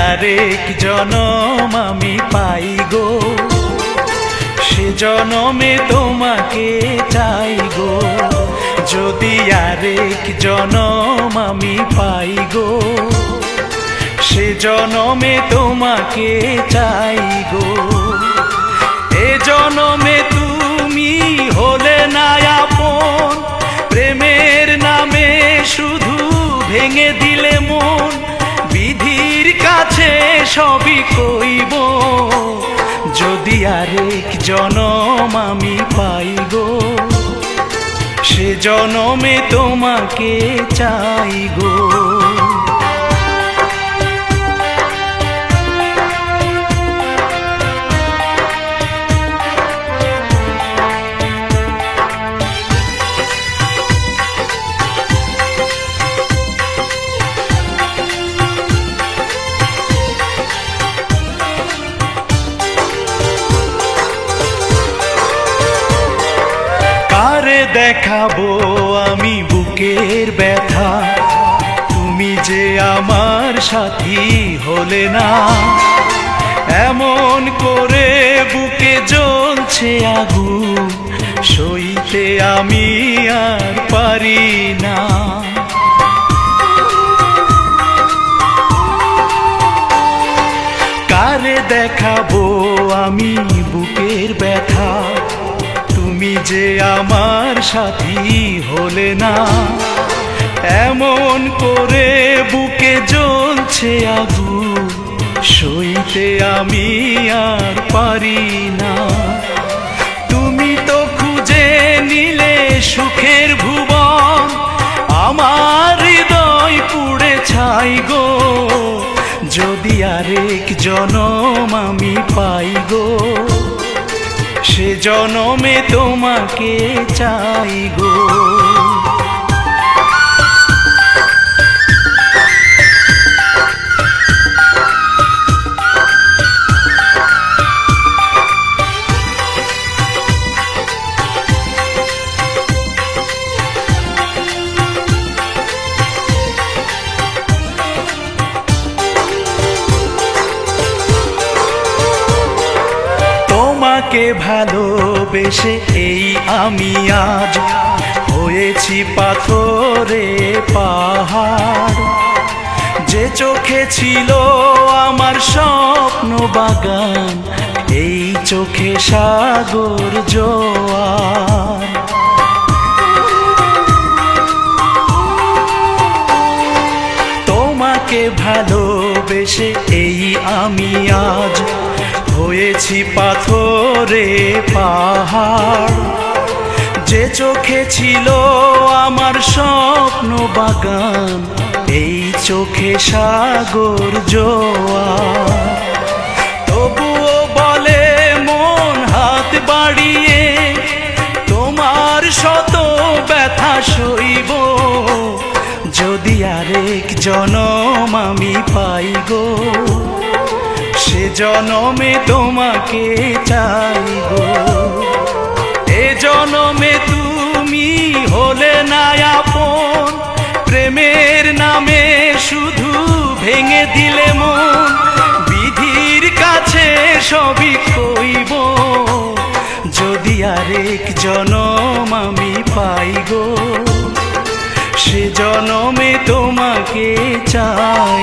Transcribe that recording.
আরেক জনম আমি পাই গো, সে জনমে তোমাকে চাই গো। যদি আরেক জনম আমি পাই গো, সে জনমে তোমাকে চাই গো। এ জনমে তুমি হলে না আপন, প্রেমের নামে শুধু ভেঙে দিলে মন। বিধির কাছে সবই কইব, যদি আরেক জনম আমি পাই গো, সে জনমে তোমাকে চাই গো। কারে দেখাবো আমি বুকের ব্যথা, তুমি যে আমার সাথী হলে না। এমন করে বুকে জ্বলছে আগুন, সইতে আমি আর পারি না। কারে দেখাবো আমি বুকের ব্যথা, তুমি যে আমার সাথী হলে না। এমন করে বুকে জ্বলছে আগুন, সইতে আমি আর পারি না। তুমি তো খুঁজে নিলে সুখের ভুবন, আমার হৃদয় পুড়ে ছাই গো। যদি আরেক জনম আমি পাই গো, সে জনমে তোমাকে চাই গো। তোমাকে ভালোবেসে এই আমি আজ হয়েছি পাথরে পাহাড়। যে চোখে ছিল আমার স্বপ্ন বাগান, এই চোখে সাগর জোয়ার। তোমাকে ভালোবেসে এই আমি আজ হয়েছি পাথরে পাহাড়। যে চোখে ছিল আমার স্বপ্ন বাগান, এই চোখে সাগর জোয়ার। তবুও বলে মন হাত বাড়িয়ে, তোমার শত ব্যথা সইব। যদি আরেক জনম আমি পাই গো, সে জনমে তোমাকে চাই গো। এ জনমে তুমি হলে না আপন, প্রেমের নামে শুধু ভেঙে দিলে মন। বিধির কাছে সবই কইব, যদি আরেক জনম আমি পাই গো, সে জনমে তোমাকে চাই।